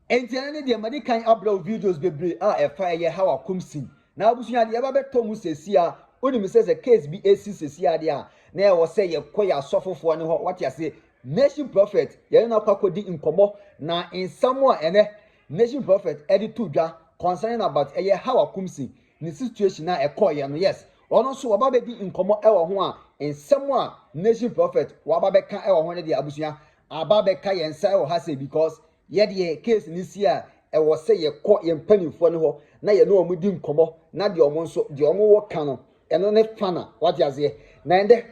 Entiane de madi kan upload videos bebre a fire how koomson na abusunya de eba beto mu sesia oni me say case bi AC sesia de a na e wo say ye koya asofofo ne ho what you say Nation Prophet ye na kwakodi inkomo na in somewhere ene Nation Prophet edit to dwa concerning about how koomson ni situation na e koye no yes ono so oba be di inkomo e wo ho a in somewhere Nation Prophet wa ba be ka e wo ho ne de abusunya aba be ka ye nsa e wo ha say because ye case ni si a e wo say ye ko ye mpanifo ne ho na ye no omudi nkomo na de omo nso de omo wo ka no eno ne fana what you say na ende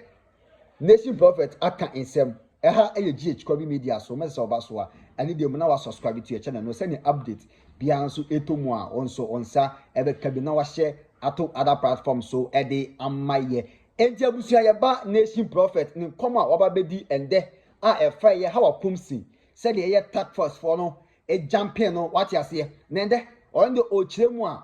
Nation Prophet aka insem e ha e GH Kobi Media so me se oba so a ani de mu na wa subscribe to your channel no send update bia nso etomu a onso onsa e be ka bi na wa share ato other platforms so e de amaye enti abusu ya ba Nation Prophet ni koma oba bedi ende a e fa ye how koomson said ye task force for no a jumping no what you say nende on the ochiremu a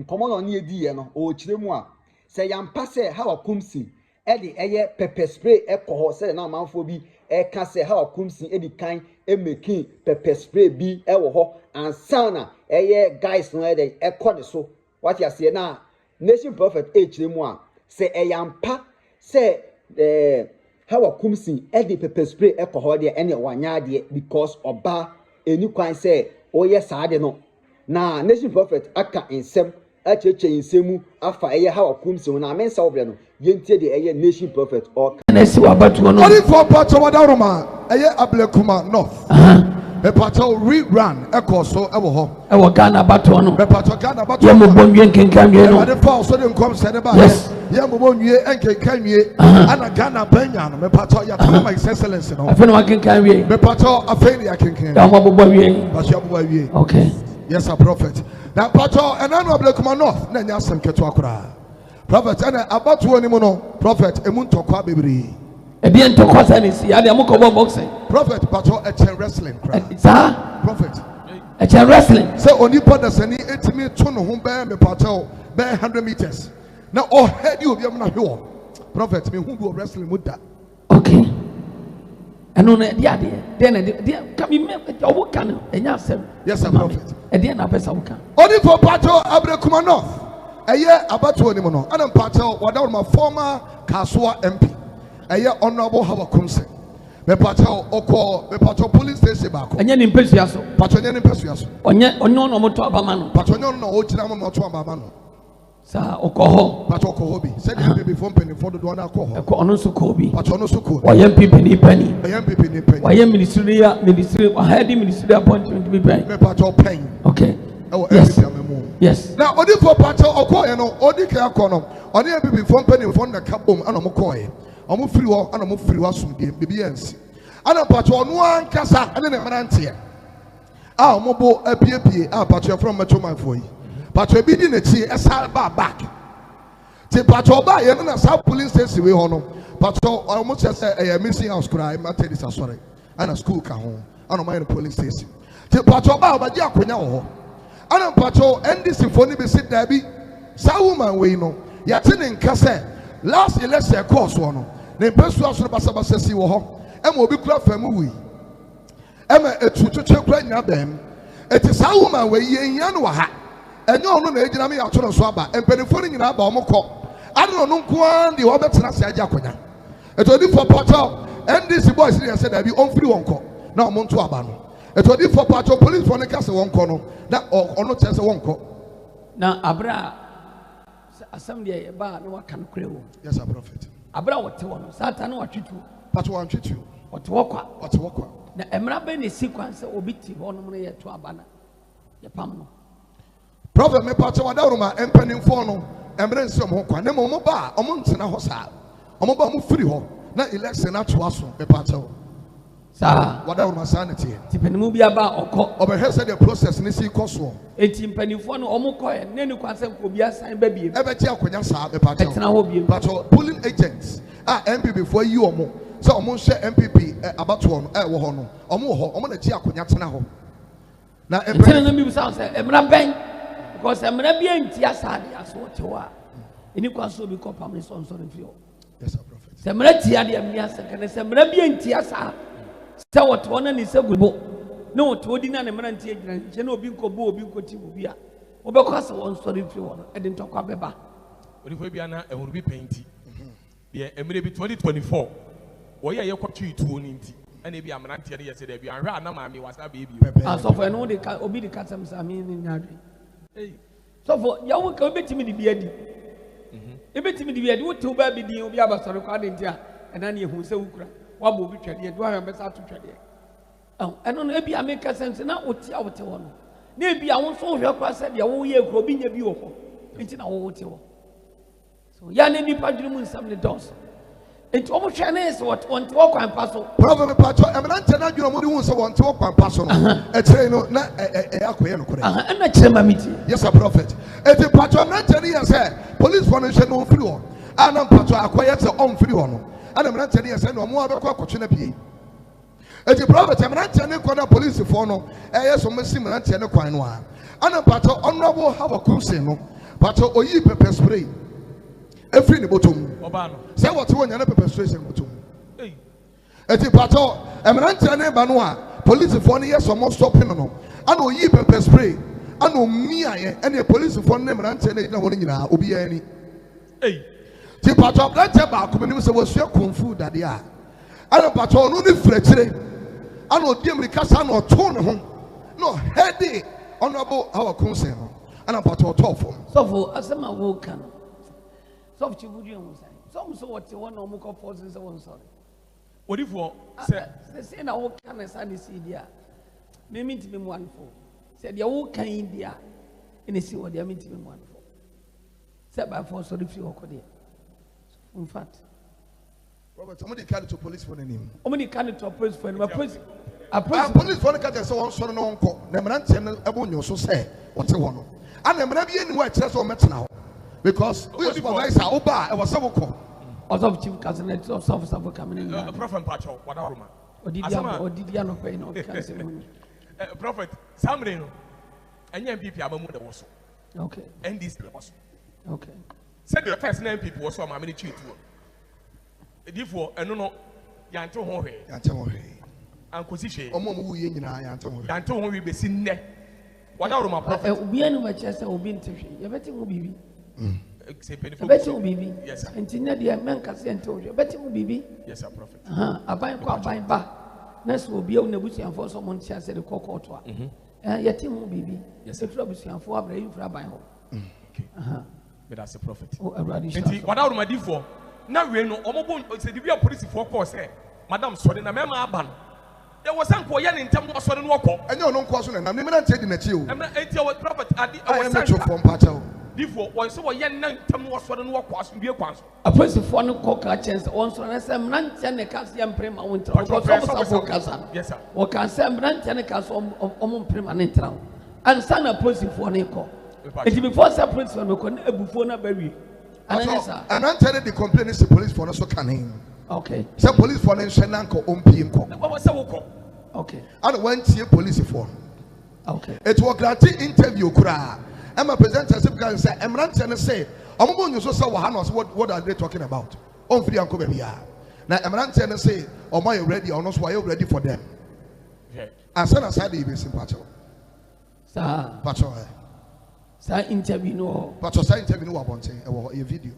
nkomo no ne edi ye no ochiremu a say yampa say how koomson e de eye pepper spray e ko ho say na manfo bi e ka say how koomson e di kan e making pepper spray bi e wo ho ansana eye guys no e de e ko de so what you say na Nation Prophet e chiremu a say e yampa say how koomson e de pepper spray e ko ho de ene wanya de because oba eni kwan say oye saade no na Nation Prophet aka insem acheche insemu afa eye how koomson na mensa obre no yentie de eye Nation Prophet o nesi wabatu no only for part of Wadaroma eye Ablekuma Noth me pato rerun ekoso ewo ho ewo Ghana bato no me pato Ghana bato ye mo bonwie nkenkanwie no the fall so dem come say ba ye mo bonwie enkenkanwie ana Ghana banya no me pato ya tama my excellence no afi no wakenkanwie me pato afi ni akenkan ya mo bobowie ba so bobowie okay yes a prophet na pato enano Ablekuma Noth na nya asem keto akora prophet ana abato ni mo no prophet emu ntokwa bebre Ebien to kwasa ni si ade mo ko boxing prophet pato a wrestling sir prophet a wrestling say onipa da sani etimi to no ho be me pato be 100 meters na o head you obi am na hwe prophet me hu bi wrestling mu da okay eno na dia de ka mi me o kan enya asem yes sir prophet e dia na pesa wo kan oni for pato Ablekuma Noth eye abato ni mo no ana pato wada ma former Kasua MP eye honorable Hawa koomson me pato oko me pato police station baako anya ni mpesua so pato anya ni mpesua so onye no moto abama no pato anya no o kira mo moto abama no sa okoho pato okoho bi say the baby from penny for do na ko ho eko ono so ko bi pato ono so ko wa yam pipi ni pani wa yam ministry head ministry appointment bi pen me pato pen okay yes yes now odi for pato okoye no odi ka akono oni baby from penny for na kabom ana mo koye omo free ho ana mo free wasumdie bebi yansi ana pato ono ankasa ane ne mrantie a omo bo apiepie a pato from metro man for yi pato bi di na chi esa ba back ti pato ba ye na sa police station we ho no pato omo chese missing house cry matter this asore ana school ka ho ana my police station ti pato ba obaji akonya ho ana pato NDC for ni be sit there bi sa woman we no ya te ne nkase last election course no ne pesu aso basa si wo ho e ma obi kura famu wi e ma etututu kura nya bam eti sa woman we ye nya no wa ha enye ono na ejina me ya to no so aba empenifo ni nyina aba omko ado no nko an de wo betena se agya konya etodi for portal NDC boys ni say da bi on free wonko na omo nto aba no etodi for portal police for ne kase wonko no na ono chese wonko na abra asam de ba na waka no kure wo yes sir prophet abra wote wo no satan no watwitu pato wan twitu wote wokwa na emra be ne sequence obi ti ho no no ye to aba na ye pam no prophet me pato wadaruma empanimfo no emre nsom ho kwa ne mo ba omo ntena ho sa omo ba mo free ho na election ato aso me pato sa wadaruma sanity ti panimu bi aba okọ obehe say the process ni si koso eti mpanimfo no omo koye ne ni kwanse ko bi asan ba biem ebe ti akonya sa me pato etena ho biem pato polling agents MPP for yi omo so omo hye MPP abato no wo ho no omo ho omo na ti akonya tena ho na etena no bi sa say emra ben because emra bi anti asade aso wote wa eni kwanse obi ko pam ne so nso nfio yes sir prophet semra ti ade amni asaka ne semra bi anti asa se wote wona ni segubo no to odi na ne mmerante agyina nkyɛn na obi nkɔbɔ obi nkɔti obi a wobɛkɔ sɛ wɔn sɔre mfiri hɔ no ɛde ntɔkwa bɛba onipa bi ana ehuru bi pɛnti deɛ emire bi 2024 wɔyɛ yɛ kɔtwi tuo ne nti ɛna ebi amranteɛ no yɛ sɛ dɛ bi anhwɛ ana maame wasa beebi asɔfo ɛno de ka obi de kasɛm sɛ ame ne nyadwe sɔfo yawo ka obetimi de bi adi ebetimi de bi adi wotew ba bi din obi abasɔre kwa de nti a ɛna ne ehu sɛ wukura wabɔ obi twɛdeɛ do ahwɛ bɛsa ato twɛdeɛ ɛno no ebi ame kasɛm sɛ na wote a wote hɔ no na ebi a wo nso hwɛ kwa sɛ deɛ woyɛ kuro obi nya bi wɔ hɔ nti na wo wote hɔ so ya ne nipa dwene mu nsɛm ne dɔs enti omo hwɛ ne sɛ wɔte wɔ kwan pa so Prophet Pacho emerante na dwene mo de hu sɛ wɔnte wɔ kwan pa so no ɛkyerɛ no na akɔyɛ no korɛ ɛna kyerɛ ma miti yes sir prophet enti Pacho emerante ne yɛ sɛ police for no hwɛ no mfiri hɔ ana Pacho akɔyɛ sɛ ɔmfiri hɔ no ana emerante ne yɛ sɛ no ɔmo abɛkɔ akɔtwe na pie enti prophet emerante ne kɔ na police for no ɛyɛ so mesi emerante ne kwan no a ana Pacho honorable Hawa koomson no Pacho oyi pepper spray every ne bottom say what you want na pepper spray say bottom eti Pacho emerante ne ba no a police for no yes so stopping no ana oyi pepper spray ana omia ye ene police for no emerante ne na ho nyina obi ani ti Pacho emerante ba ko nim say wasua konfu dade a ana Pacho no ne frɛkyire ana odi America sa na ɔto ne ho no heady honorable Hawa koomson no ana Pacho ɔtɔ fam sɔfo asɛm a woka no sɔfo ti budu ehun sai sɔfo so wɔte hɔ na ɔmo kɔ pɔsin sɛ wɔn sɔre odifoɔ sɛ sɛ na woka na sa ne si di a memi ntimi mu anfo sɛ deɛ woka yi di a ɛna si wɔ deɛ memi ntimi mu anfo sɛ baafo sɔre fi hɔ kɔ deɛ in fact Robert somebody carry to police for the name ɔmo de ka ne to police for no police police for no ka sɛ wɔn sɔre na wɔn kɔ na emerante no ɛbɔ nyo so sɛ wɔte hɔ no ana emere bi eni hɔ ɛkyerɛ sɛ ɔmɛtena hɔ because we supervisor oba e was wokɔ of chief cabinet of South Cameroon Prophet Pacho wadaroma odidi anɔpɛ no kanse mu Prophet samre no anya MPP abamu de wo so okay NDC de wo so okay said the first name people was so ma me chief tuo edifo eno no yante ho hwe ankosi hwe omo mu ye nyina yante ho hwe besi nne wadaroma Prophet obi anu ma kyerɛ sɛ obi ntehwe yɛbɛte ho bibi Yes, sir. Engineer the men can say and told you, bet you bibi. Yes, sir, Prophet. A buying ba. Next will be on the bush and for someone said the cocoa. Yet him bibi. Yes, if rubbish and for a brave rabbi. Okay. But that's the Prophet. Oh, a radish. What out of my D4? Now we know Omo said we are police for course, Madame Sweden, a member ban. There was some Koyan in terms of Sweden walk. And you're no question, and I'm not taking the chill. I'm not 8 hours Prophet. I am not from Pacho. Before one so a young time was for the walk was be a quas. A person for no cocker chance also and some Nantan and Cassian Prima winter. Yes, sir. Or can some Nantan and Castle of Omon permanent town. And son a person for Nico. It before some prince from a before a berry. And I'm telling the complaint is the police for no so canning. Okay. Some police for Shananko on Pimco. What was so? Okay. And went to police for. Okay. It was granted interview cry. I'm a presenter and say, I'm not going to say, I'm going to say, what are they talking about? On free uncle baby. Now, I'm not going to say, am I ready or not? Why you ready for them? And send aside the even Pacho. Sir, Pacho, sir, interview no, Pacho, sir, interview no about a video.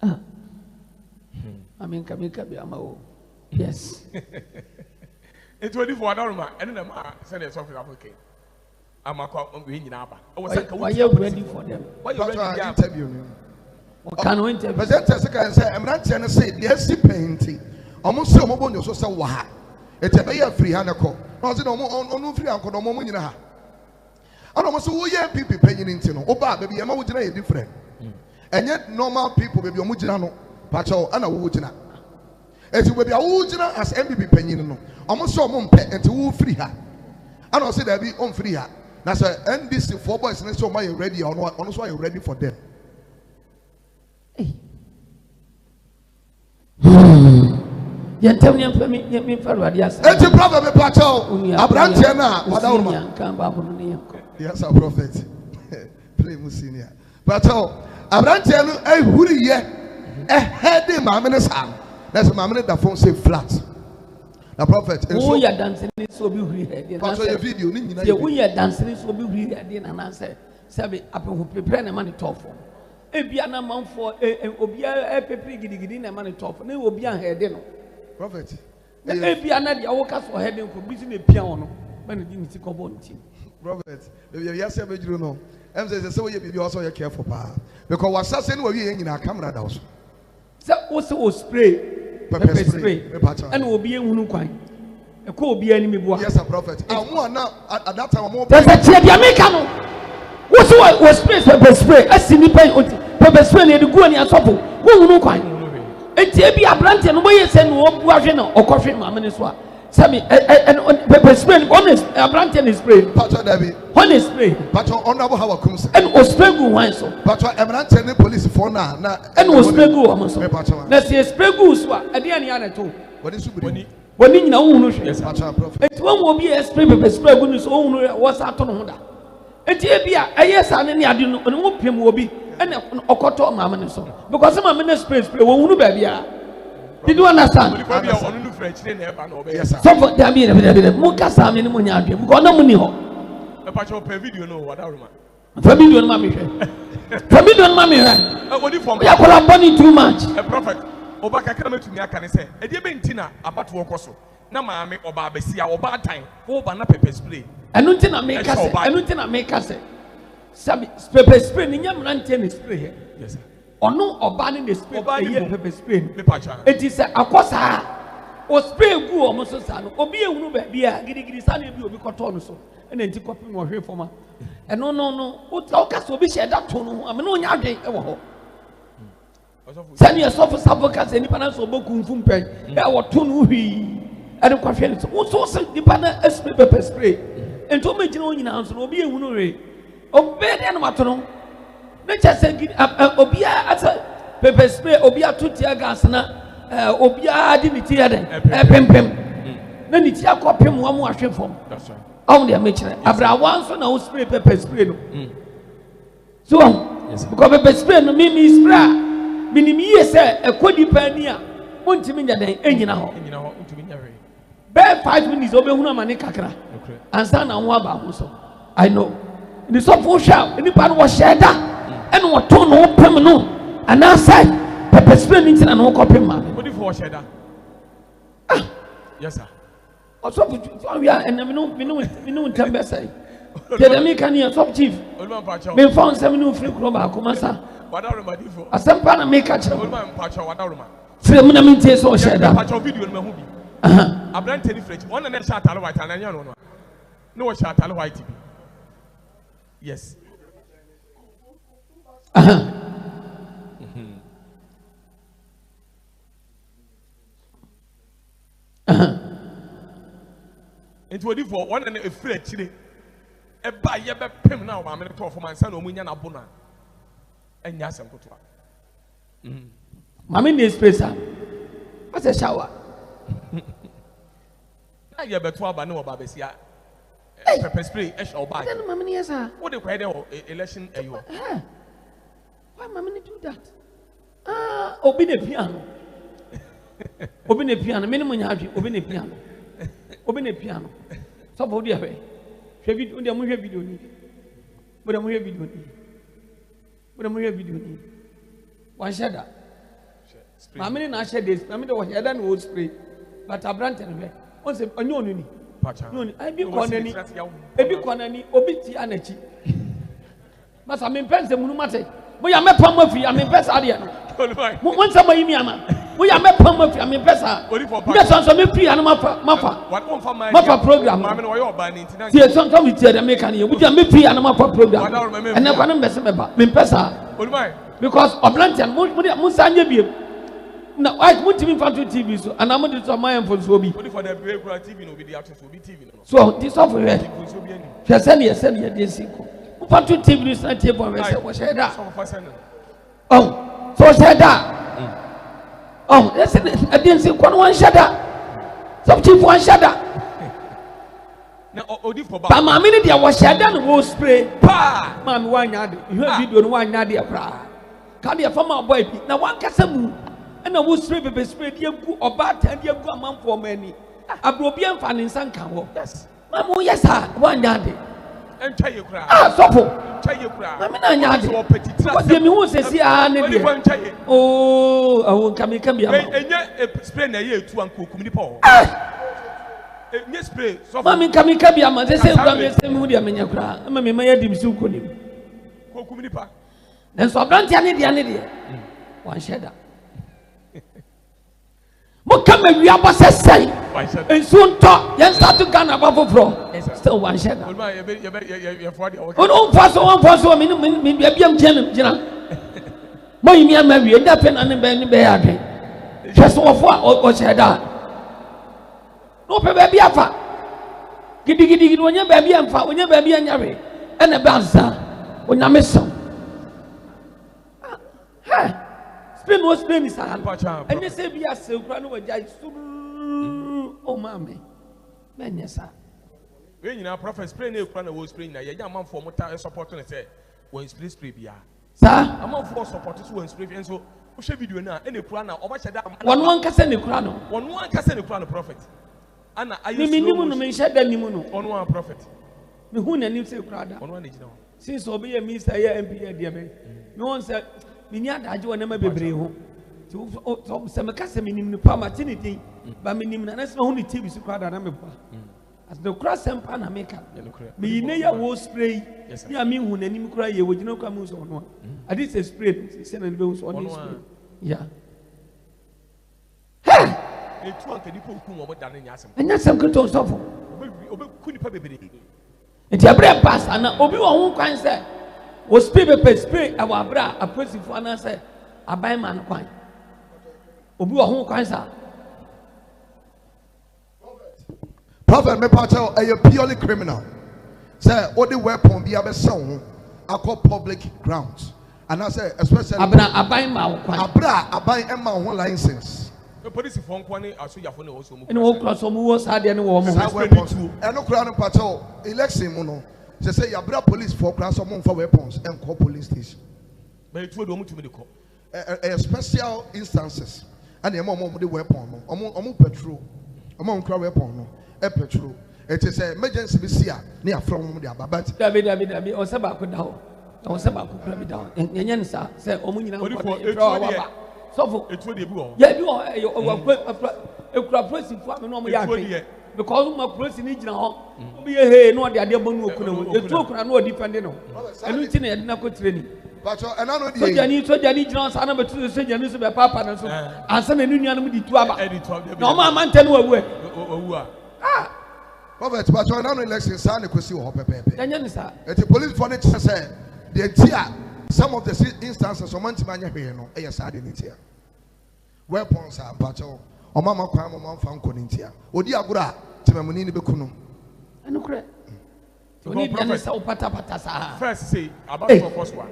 I mean, Kamika, yes. It's 24 hours, and then I'm sending something application. I'm why you ready for them? Why you ready to interview me? Can we interview? Presenters can say, I'm not going to say, yes, painting. Almost so mobile, you so wah. It's a free hanako. No, it's no free uncle, no moment in a. I don't know, so we are people paying into no. Oba, baby, I'm a different. And yet, normal people, baby, Mujano, Pacho, and a Wujina. It will be a Wujina as MBB paying no. Almost so mum pay and to free her. I don't say that be on free her. Now, sir, and this 4 boys, and so why you ready or not? Also, why you ready for them? You tell me for yes. It's a problem, Pacho. Abrantiana, what yes, our prophet. Play Musinia. Pacho, Abrantiana, a hurry, a heady mamma's hand. That's a mamma that phone say flat. na prophet Oh, yeah, dancing so be here. Pastor, your video, ni nyina. Yeah, we are dancing so be here. And I say, "Sabi, I will prepare the money top for." Ebia na man for obia pepe gidigidi na money top. Na obia head no. Prophet. Ebia na dia workers for heading for business piano no. Man di nti ko bon team. Prophet, baby, you say be no. Em say we be also you careful pa. Because what say no we nyina camera da so. Say o spray. Pepper spray. And obi ehunu kwan. E ko obi ani meboa. Yes, prophet. And now at that time mo. There's a tie dia make no. Wo spray pepper spray. Asini pen pepper spray na de go ani asopo. Wo hunu kwan. Enti e bi abrante no boye se no obu ahwe na okohwe maame ne so a. Sami pepper spray honest abrante ne spray. Pastor David. Honest spray. Pastor honorable how koomson. And o spray go wan so. Pastor abrante ne police for na. And o spray go am so. Na se spray go so a de ani anato. Wodi su biri. Woni nyina wo hunu hwe. Yes, Pastor prophet. Enti wo mo bi spray pepper spray go ni so wo hunu wo sa to no ho da. Enti e bia eye sa ne ade no wo pem wo bi ene okoto maame ne so because maame ne spray wo hunu ba bia. Did you understand? Yes, sir. So for them mo kasa me ne mo nya ade because na mo ni ho. E pa cho pe video no wada roma. Fa video no ma me hwe. Fa video no ma me hwe. Woni form. Ya kola boni too much. A prophet. Oba kakra metumi aka ne se. E de be ntina abato wo koso. Na maame oba abesia oba time. Wo ba na pepper spray. Enu ntina me kase. Enu ntina me kase. Sabi pepper spray ni nyam na ntia spray here. Yes sir. Ono oba ni spray. Oba ni pepper spray. Me pa cha. Enti se akosa. O spray gu o mo so sa no. Obi ehunu ba bia gidigidi sa na bi obi koto no so. Ena nti kopim wo hwe foma. Eno no o kasa obi hye da to no. Ame no nya adwen e wo ho. Sani so for saboka se nipa na so boku mfum pen. E wo to no hwi. Ade kwahwe no so so nipa na spray pepper spray. Ento me gina onyina so obi ehunu re. Obe de na mato no. Na chese obi asa pepper spray obi atutia gas na obi adi ni tia den. Pempem. Na ni tia kopem wo mo ahwe fom. That's right. On the mention abra one so na spray pepper spray no. So because pepper spray no me spray minimi ye say ekodi pani a montimi nya den enyina ho ntumi nya we be 5 minutes obehunu amane kakra ansa na ho aba ho so I know the so for sure any pan wo share da and wo to no pem no and say pepper spray ni ntina no kopem ma odi for share da yes sir also we are and me no tembe say the me can here top chief me found 7 free club akomasa wada roma difo asempa na make a odi ma mpacho wada roma free mu na me tie so share da mpacho video no mahu bi abrante ni fridge one na share tale white na nya no no wo share tale white bi yes it wodi for one na e free chire e ba ye be pem na o ma me to for man say na o munya na bona enya asem kotoa mama ni space what's a shower na ye beto aba ne oba besia pepper spray e show bag then mama ni esa what dey kwede election ayo why mama ni do that obi ne piano me ni munya adwe obi ne piano so for dia be hwe video dia mo hwe video ni mo hwe video ni one shada mama ni na share this mama de wo shada no spray but abrante no be on se onye onu ni no ai bi konani obi ti anachi masa me pense munu mate mo ya mepam afi ya me pense ade no mo nsa mo yimi ama mo ya mepam afi ya me pense me so me free ana mafa program mama no yo ba ni ntina tie so we tie dem make ani we me free ana mafa program ene kwa no mbese meba me pense because oblante mo sanye biem na why mo timi fanto TV so ana mo de so my phone so bi for the break TV no be the access be TV no so this of here send ye dey siko mo fanto TV so na tie bo we say wo share da so share da listen again say kon one share da some chief one share da na odi for ba mama me dey wo share da no wo spray pa mama wanya de you video no wanya de pra ka de fama boy bi na wan kasa mu na wo spray pepper spray de gu oba tan de gu amanfo mani Abrobian fan in Sankawo. Yes. Mamma, yes, sir. One yard. And try your cry. Ah, Sopo. Try your cry. I'm not yard. What do you want to see? Oh, I won't come. And yet, spray a year to Uncle Kumipo. Yes, spray. So, Mammy, come in, come. They say, I'm the same mood. I'm in your cry. I'm a dim soup. Kumipa. And so, don't tell me the idea. One shedder. What come and we are say? And soon talk. Yes, start to gun above floor. Still one shedder. Oh, first one for so many Jenna. My mere maybe a pen and a benny bear. Just off or shedder. No, baby, afa. Giddy when your baby and fat when your baby and Yari and a banza when I miss some. Spin was spin is and you say, we are so run away. Oh, mammy. Man, yes, sir. When you know, Prophet Spring, you can always spring. A young man for Mota support and say, when split spray, sir, I'm all for supporters who and spray. And so, we should be doing now any crown or much that one can send a crown. One can send a crown of prophet. And I use to mention the Nimuno on one prophet. The Hoon and you say, Crowder. On one age now. Since obey a Mr. MP, dear, no one said, Minya, I do never be brave. To some custom in the Palmatinity, but minimum, and that's my only TV to crowd. As the cross and Panamaker, be near war spray. Yes, I mean, when any cry, you would not come on one. I did say spray, send and those on one. Yeah. And that's some good to suffer. It's a bread pass, and Obi-Wan can say, was spray our bra, a person for an answer, a buy man quite. Obi-Wan can say. Prophet, me pacho, a purely criminal. Say, all the weapon be a song, I call public grounds. And I say, especially Abra, buy my Abra, buy Emma one license. The police phone quantity are so your also. And all cross some was had any woman. And no crown pacho, election mono. They say, Abra police for class of for weapons and call police station. But it would to the call. Special instances. And the amount of the weapon, among patrol, among crowd weapon. A petrol. It is an emergency this year near from the Ababat. David, or Sabaku down. Or Sabaku crab down. And Yansa said, Omina, so it would be wrong. Yet you are a crab person for me. Because my person is now be a hay, no, the idea Bono. The talk and no depending on. And we didn't have training. But another day, Johnny John's number 2 the surgeon is about Papa and so and send a union with the 12. No, my man, 10 away. Robert, but on an election, Sunday could see what Pepe. The police for it said, the some of the instances of Montemania here, no, yes, I didn't hear. Weapons are patrol, or Mamma Crime or Mount Found Conintia, or Diabura, Timamunini Becuno. I know correct. First, say about the first one.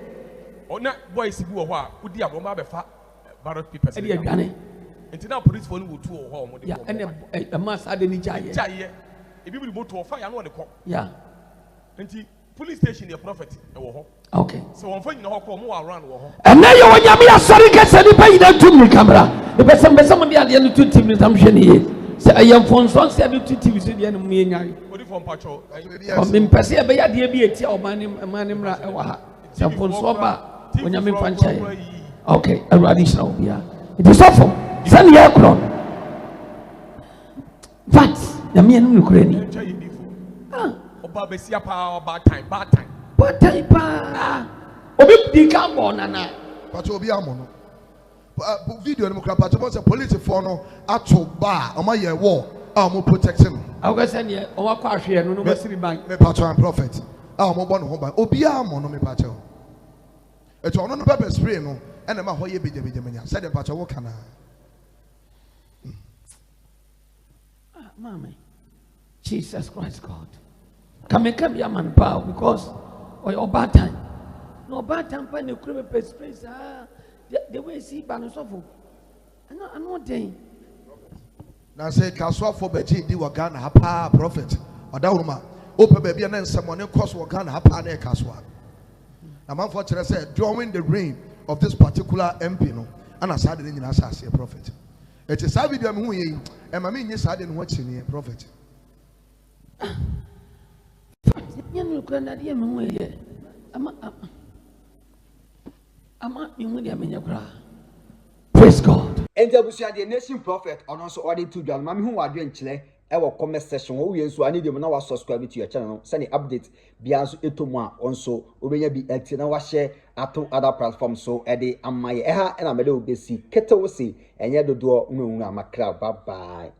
Or not boys who are who dear Bomba Barrett people. Until now, police phone will 2 or home. Yeah, and a mass had any giant. If you will to a fire, I know the call. Yeah. Until police station, the prophet. Okay. So I'm finding a call more around. And now you're Yamia, sorry, get any pay that to me, camera. The person, somebody at the end of 2 TVs, I'm sure. Say, I am from Son, say, 2 TVs at the end of me. What if I'm patrol? I'm in Passia, but I did be a tea of man, some phone swap when I'm in Pancha. Okay, a radical. Yeah. It is awful. Send the aircraft. But the men Ukraine. Bad time. Bad time. Obi di cambo nana. But obi amono. Video no crap. But a police for no ato bar. Oma ye war. Mo protecting. I go send ye. O wa kwa hwe no be siri bank. Me patron prophet. Mo bo no ho ban. Obi amono me patron. Eto ono no pepper spray no. And ma hoye beje manya. Said the patron wo kana. Mommy, Jesus Christ, God. Come be a man power because or your bad time. No bad time when you create a space. The way see Banosofo. I'm not saying. Now say Kaswa for Beji di Wagana Hapa prophet. Or Dauma. Open baby and then someone cross Wagana Hapa ne Kaswa. Now man for said during the reign of this particular MP no and I started in a prophet. It's a savage video me hu and my mean yes I didn't watch any prophet. You know kana dia me hu ye. Ama me hu dia me nyakra. Praise God. And the Nation Prophet on also ordered to John Mammy who are doing Chile. Our comment section where we so I need them now subscribe to your channel. Send an update beyond etoma also obey be acting now share at other platforms so Eddie and my and I'm a little busy. Kettle will see and yet the door no macra. Bye bye.